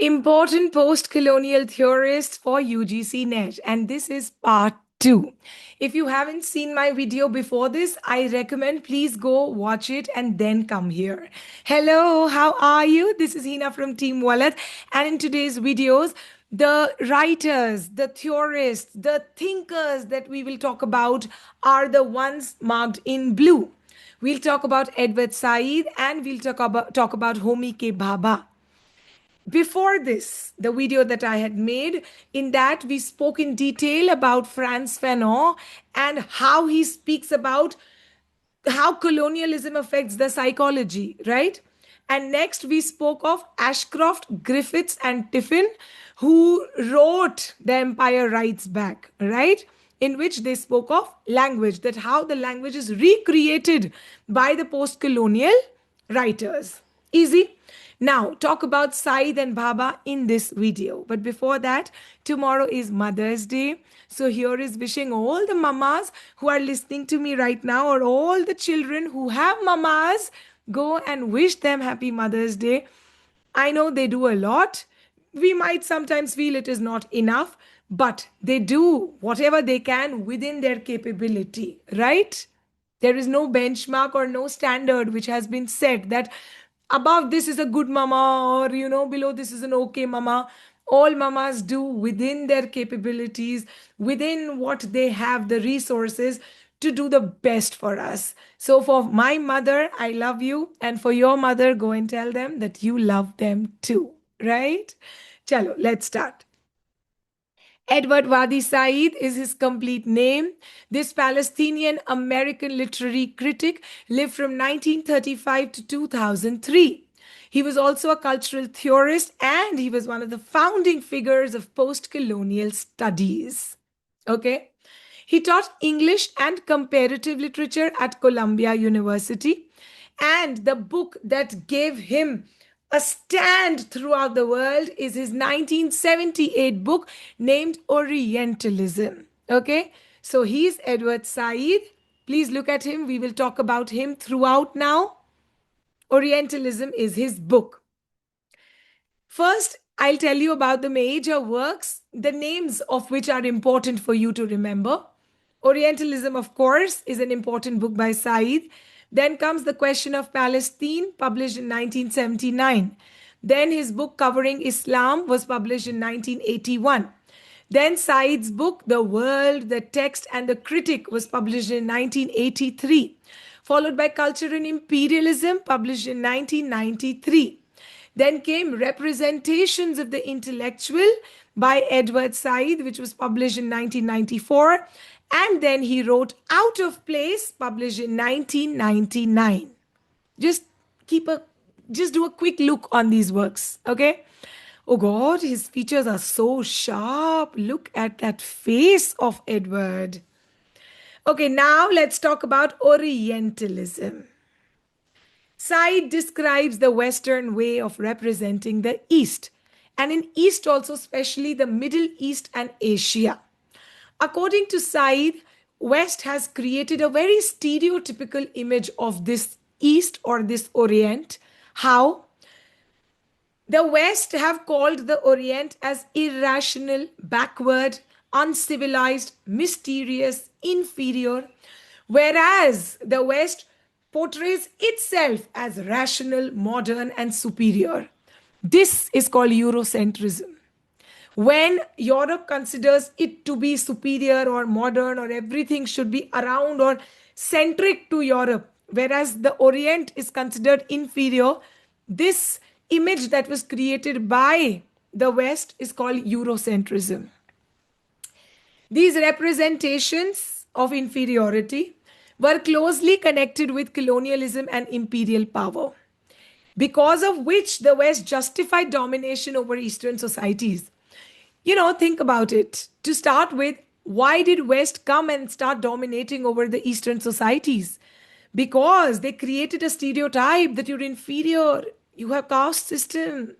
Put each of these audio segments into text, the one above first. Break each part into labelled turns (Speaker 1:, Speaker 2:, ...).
Speaker 1: Important post-colonial theorists for UGC NET, and this is part 2. If you haven't seen my video before this, I recommend please go watch it and then come here. Hello, how are you? This is Hina from Team Wallet, and in today's videos, the writers, the theorists, the thinkers that we will talk about are the ones marked in blue. We'll talk about Edward Said and we'll talk about Homi K. Bhabha. Before this, the video that I had made, in that we spoke in detail about Frantz Fanon and how he speaks about how colonialism affects the psychology, right? And next we spoke of Ashcroft, Griffiths, and Tiffin, who wrote The Empire Writes Back, right? In which they spoke of language, that how the language is recreated by the post colonial writers. Easy. Now, talk about Said and Bhabha in this video. But before that, tomorrow is Mother's Day. So here is wishing all the mamas who are listening to me right now, or all the children who have mamas, go and wish them happy Mother's Day. I know they do a lot. We might sometimes feel it is not enough, but they do whatever they can within their capability, right? There is no benchmark or no standard which has been set that above this is a good mama, or below this is an okay mama. All mamas do within their capabilities, within what they have, the resources to do the best for us. So for my mother, I love you, and for your mother, go and tell them that you love them too, right? Chalo, let's start. Edward Wadi Said is his complete name. This Palestinian American literary critic lived from 1935 to 2003. He was also a cultural theorist, and he was one of the founding figures of post colonial studies. Okay. He taught English and comparative literature at Columbia University. And the book that gave him a stand throughout the world is his 1978 book named Orientalism. Okay, so he's Edward Said. Please look at him. We will talk about him throughout now. Orientalism is his book. First, I'll tell you about the major works, the names of which are important for you to remember. Orientalism, of course, is an important book by Said. Then comes The Question of Palestine, published in 1979. Then his book covering Islam was published in 1981. Then Said's book, The World, the Text, and the Critic, was published in 1983, followed by Culture and Imperialism, published in 1993. Then came Representations of the Intellectual by Edward Said, which was published in 1994. And then he wrote Out of Place, published in 1999. Just do a quick look on these works, okay? Oh God, his features are so sharp. Look at that face of Edward. Okay, now let's talk about Orientalism. Said describes the Western way of representing the East, and in East also, especially the Middle East and Asia. According to Said, West has created a very stereotypical image of this East or this Orient. How? The West have called the Orient as irrational, backward, uncivilized, mysterious, inferior, whereas the West portrays itself as rational, modern, and superior. This is called Eurocentrism. When Europe considers it to be superior or modern, or everything should be around or centric to Europe, whereas the Orient is considered inferior, this image that was created by the West is called Eurocentrism. These representations of inferiority were closely connected with colonialism and imperial power, because of which the West justified domination over Eastern societies. Think about it. To start with, why did West come and start dominating over the Eastern societies? Because they created a stereotype that you're inferior, you have caste system.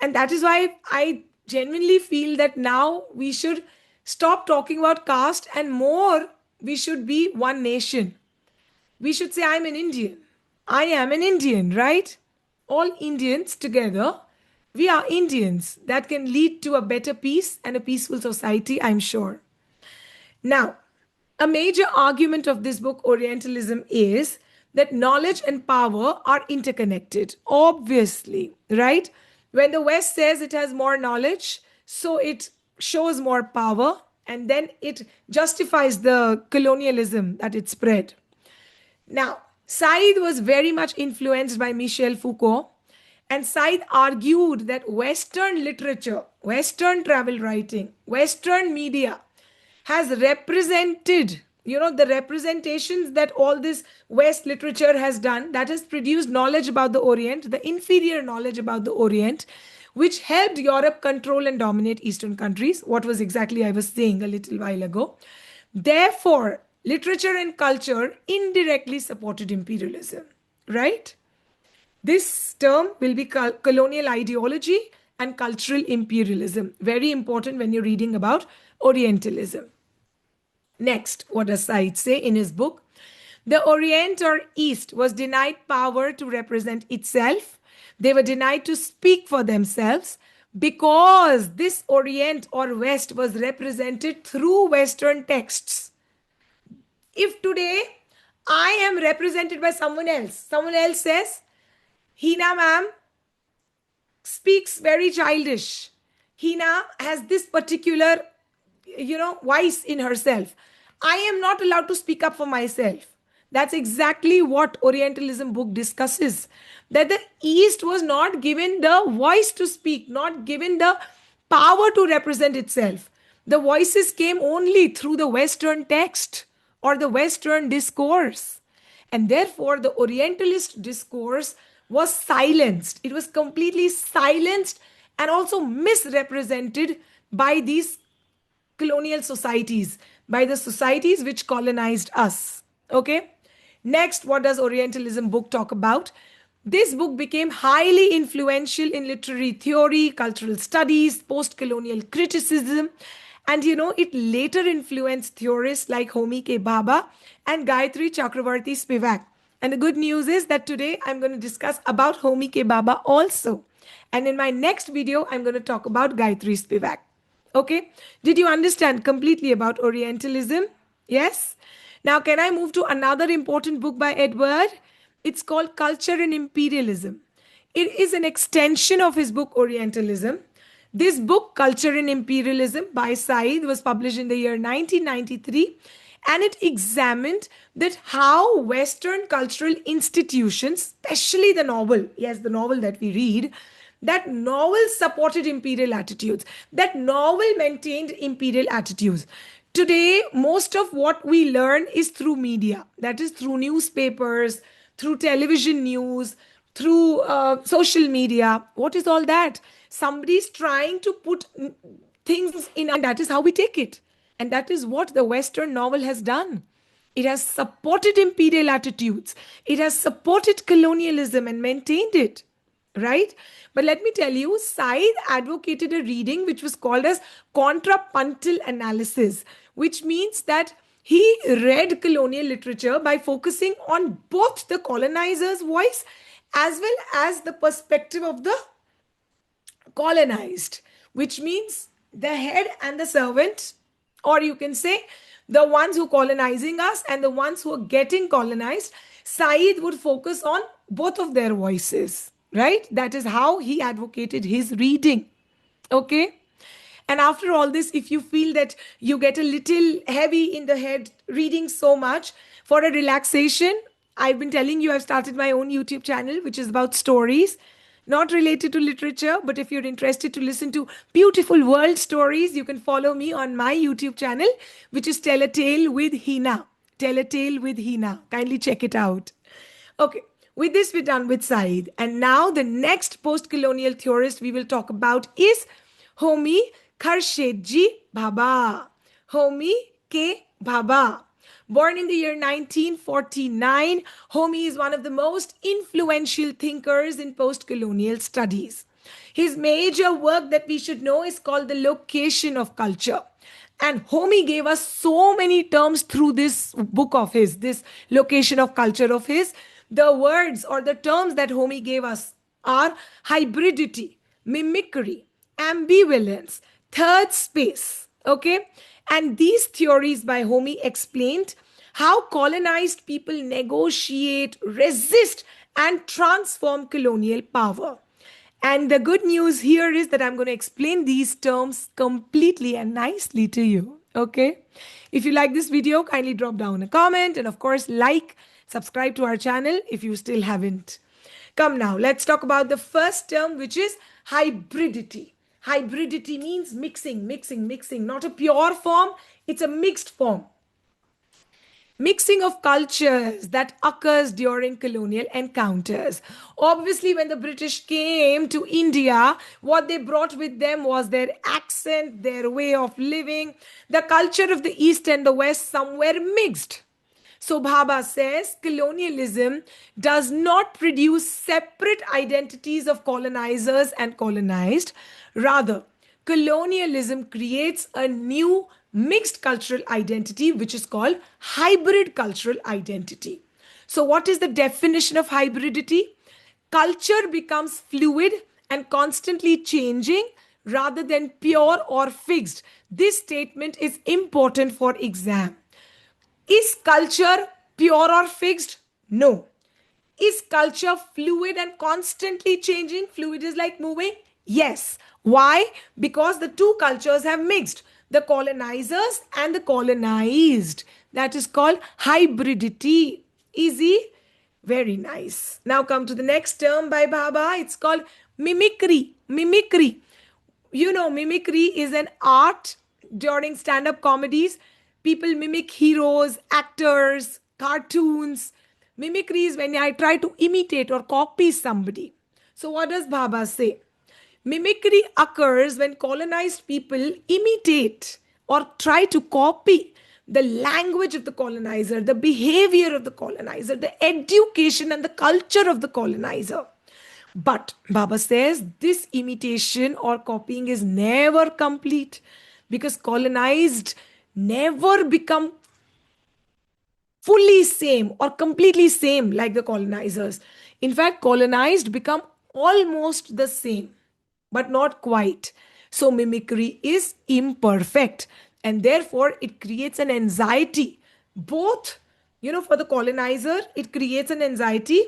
Speaker 1: And that is why I genuinely feel that now we should stop talking about caste, and more we should be one nation. We should say, I'm an Indian. I am an Indian, right? All Indians together We are Indians. That can lead to a better peace and a peaceful society, I'm sure. Now, a major argument of this book, Orientalism, is that knowledge and power are interconnected. Obviously, right? When the West says it has more knowledge, so it shows more power, and then it justifies the colonialism that it spread. Now, Said was very much influenced by Michel Foucault, and Said argued that Western literature, Western travel writing, Western media has represented, the representations that all this West literature has done, that has produced knowledge about the Orient, the inferior knowledge about the Orient, which helped Europe control and dominate Eastern countries. What was exactly I was saying a little while ago. Therefore, literature and culture indirectly supported imperialism, right? This term will be colonial ideology and cultural imperialism. Very important when you're reading about Orientalism. Next, what does Said say in his book? The Orient or East was denied power to represent itself. They were denied to speak for themselves because this Orient or West was represented through Western texts. If today I am represented by someone else says, Hina ma'am speaks very childish. Hina has this particular, voice in herself. I am not allowed to speak up for myself. That's exactly what Orientalism book discusses. That the East was not given the voice to speak, not given the power to represent itself. The voices came only through the Western text or the Western discourse. And therefore, the Orientalist discourse was silenced. It was completely silenced and also misrepresented by these colonial societies, by the societies which colonized us. Okay? Next, what does Orientalism book talk about? This book became highly influential in literary theory, cultural studies, post-colonial criticism, and it later influenced theorists like Homi K. Bhabha and Gayatri Chakravarti Spivak. And the good news is that today I'm going to discuss about Homi K. Bhabha also. And in my next video, I'm going to talk about Gayatri Spivak. Okay? Did you understand completely about Orientalism? Yes? Now, can I move to another important book by Edward? It's called Culture and Imperialism. It is an extension of his book Orientalism. This book, Culture and Imperialism by Said, was published in the year 1993, and it examined that how Western cultural institutions, especially the novel, yes, the novel that we read, that novel supported imperial attitudes, that novel maintained imperial attitudes. Today, most of what we learn is through media, that is through newspapers, through television news, through social media. What is all that? Somebody's trying to put things in, and that is how we take it. And that is what the Western novel has done. It has supported imperial attitudes. It has supported colonialism and maintained it. Right? But let me tell you, Said advocated a reading which was called as contrapuntal analysis, which means that he read colonial literature by focusing on both the colonizer's voice as well as the perspective of the colonized, which means the head and the servant, or you can say the ones who colonizing us and the ones who are getting colonized. Said would focus on both of their voices, right? That is how he advocated his reading. Okay? And after all this, if you feel that you get a little heavy in the head reading so much, for a relaxation, I've been telling you I've started my own YouTube channel, which is about stories, not related to literature. But if you're interested to listen to beautiful world stories, you can follow me on my YouTube channel, which is Tell a Tale with Hina. Tell a Tale with Hina. Kindly check it out. Okay. With this, we're done with Said. And now the next post-colonial theorist we will talk about is Homi Khurshedji Bhabha. Homi K. Bhabha. Born in the year 1949, Homi is one of the most influential thinkers in post-colonial studies. His major work that we should know is called The Location of Culture. And Homi gave us so many terms through this book of his, this Location of Culture of his. The words or the terms that Homi gave us are hybridity, mimicry, ambivalence, third space. Okay? And these theories by Homi explained how colonized people negotiate, resist, and transform colonial power. And the good news here is that I'm going to explain these terms completely and nicely to you. Okay? If you like this video, kindly drop down a comment and, of course, like, subscribe to our channel if you still haven't. Come now, let's talk about the first term, which is hybridity. Hybridity means mixing, mixing, mixing, not a pure form, it's a mixed form. Mixing of cultures that occurs during colonial encounters. Obviously, when the British came to India, what they brought with them was their accent, their way of living, the culture of the East and the West somewhere mixed. So Bhabha says colonialism does not produce separate identities of colonizers and colonized. Rather, colonialism creates a new mixed cultural identity, which is called hybrid cultural identity. So, what is the definition of hybridity? Culture becomes fluid and constantly changing rather than pure or fixed. This statement is important for exam. Is culture pure or fixed? No. Is culture fluid and constantly changing? Fluid is like moving? Yes. Why? Because the two cultures have mixed, the colonizers and the colonized. That is called hybridity. Easy? Very nice. Now come to the next term by Bhabha. It's called mimicry. Mimicry. You know, mimicry is an art during stand up comedies. People mimic heroes, actors, cartoons. Mimicry is when I try to imitate or copy somebody. So, what does Bhabha say? Mimicry occurs when colonized people imitate or try to copy the language of the colonizer, the behavior of the colonizer, the education and the culture of the colonizer. But Baba says this imitation or copying is never complete because colonized never become fully same or completely same like the colonizers. In fact, colonized become almost the same, but not quite. So mimicry is imperfect and therefore it creates an anxiety. Both, for the colonizer, it creates an anxiety,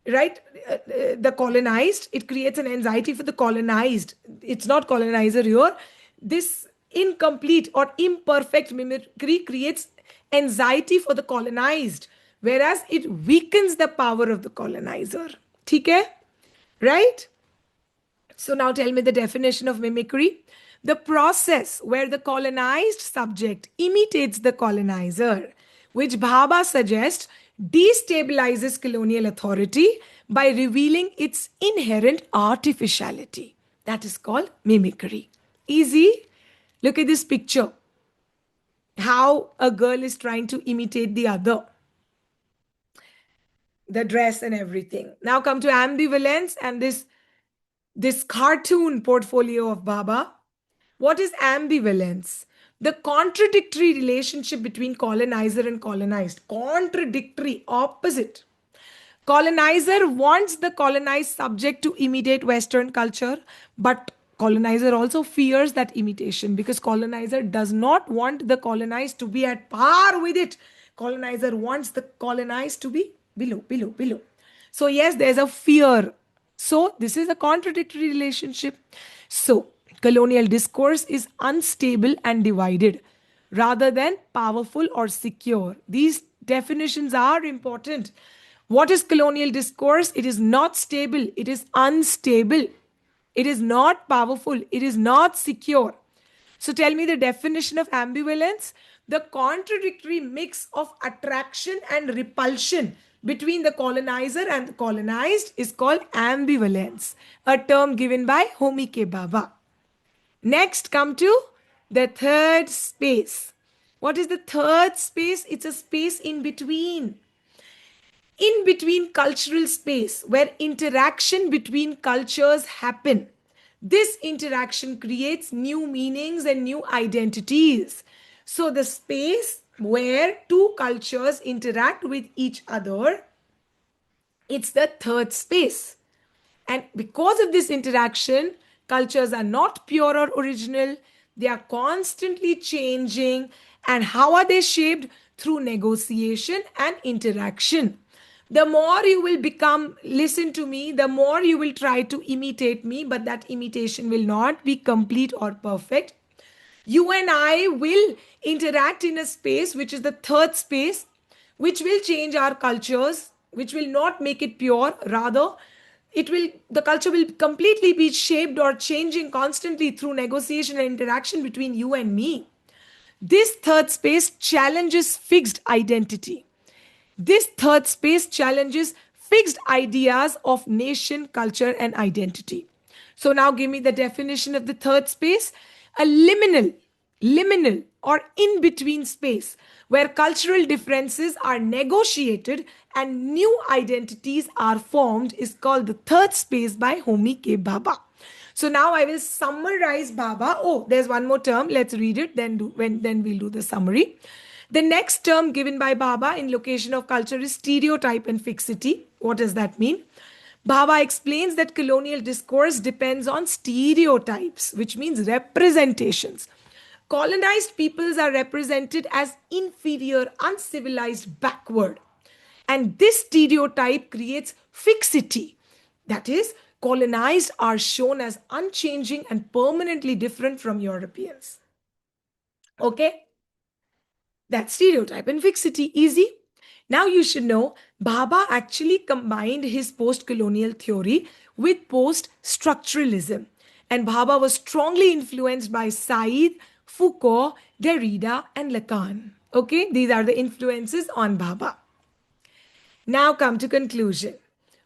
Speaker 1: right? The colonized, it creates an anxiety for the colonized. It's not colonizer here. This incomplete or imperfect mimicry creates anxiety for the colonized, whereas it weakens the power of the colonizer. Okay, right? So now tell me the definition of mimicry. The process where the colonized subject imitates the colonizer, which Bhabha suggests destabilizes colonial authority by revealing its inherent artificiality. That is called mimicry. Easy? Look at this picture. How a girl is trying to imitate the other, the dress and everything. Now come to ambivalence and this cartoon portfolio of Baba. What is ambivalence? The contradictory relationship between colonizer and colonized. Contradictory, opposite. Colonizer wants the colonized subject to imitate Western culture, but colonizer also fears that imitation because colonizer does not want the colonized to be at par with it. Colonizer wants the colonized to be below, below, below. So, yes, there's a fear. So, this is a contradictory relationship. So, colonial discourse is unstable and divided rather than powerful or secure. These definitions are important. What is colonial discourse? It is not stable, it is unstable, it is not powerful, it is not secure. So tell me the definition of ambivalence. The contradictory mix of attraction and repulsion between the colonizer and the colonized is called ambivalence, a term given by Homi K. Bhabha. Next, come to the third space. What is the third space? It's a space in between cultural space where interaction between cultures happen. This interaction creates new meanings and new identities. So the space where two cultures interact with each other, it's the third space. And because of this interaction, cultures are not pure or original. They are constantly changing. And how are they shaped? Through negotiation and interaction. The more you will become, listen to me, the more you will try to imitate me, but that imitation will not be complete or perfect. You and I will interact in a space which is the third space, which will change our cultures, which will not make it pure. Rather, the culture will completely be shaped or changing constantly through negotiation and interaction between you and me. This third space challenges fixed identity. This third space challenges fixed ideas of nation, culture, and identity. So now give me the definition of the third space: a liminal or in between space where cultural differences are negotiated and new identities are formed is called the third space by Homi K. Bhabha. So now I will summarize Bhabha. Oh, there's one more term. Let's read it. Then we'll do the summary. The next term given by Bhabha in location of culture is stereotype and fixity. What does that mean? Bhabha explains that colonial discourse depends on stereotypes, which means representations. Colonized peoples are represented as inferior, uncivilized, backward. And this stereotype creates fixity. That is, colonized are shown as unchanging and permanently different from Europeans. Okay? That's stereotype and fixity. Easy. Now you should know Bhabha actually combined his post colonial theory with post structuralism. And Bhabha was strongly influenced by Said, Foucault, Derrida, and Lacan. Okay, these are the influences on Bhabha. Now come to conclusion.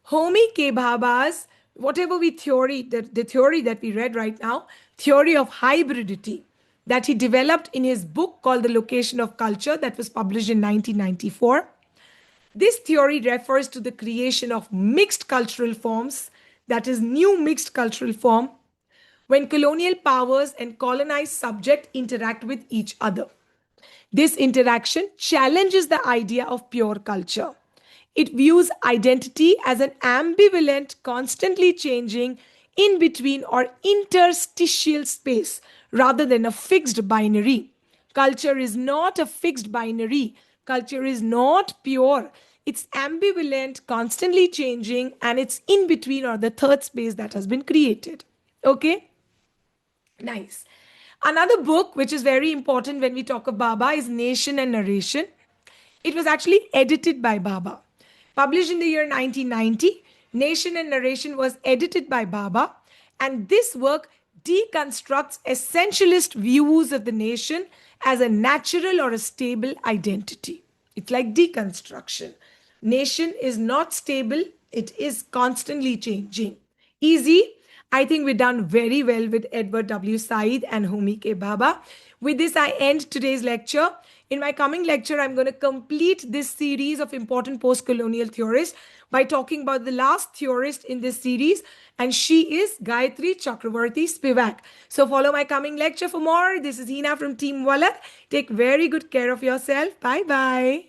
Speaker 1: Homi K. Bhabha's, whatever we theory, the theory that we read right now, theory of hybridity, that he developed in his book called The Location of Culture, that was published in 1994. This theory refers to the creation of mixed cultural forms, that is, new mixed cultural form, when colonial powers and colonized subject interact with each other. This interaction challenges the idea of pure culture. It views identity as an ambivalent, constantly changing, in between or interstitial space rather than a fixed binary. Culture is not a fixed binary. Culture is not pure. It's ambivalent, constantly changing, and it's in between or the third space that has been created. Okay? Nice. Another book which is very important when we talk of Bhabha is Nation and Narration. It was actually edited by Bhabha. Published in the year 1990, Nation and Narration was edited by Bhabha, and this work deconstructs essentialist views of the nation as a natural or a stable identity. It's like deconstruction. Nation is not stable, it is constantly changing. Easy. I think we've done very well with Edward W. Said and Homi K. Bhabha. With this, I end today's lecture. In my coming lecture, I'm going to complete this series of important post colonial theorists by talking about the last theorist in this series, and she is Gayatri Chakravarti Spivak. So, follow my coming lecture for more. This is Hina from Team Walak. Take very good care of yourself. Bye bye.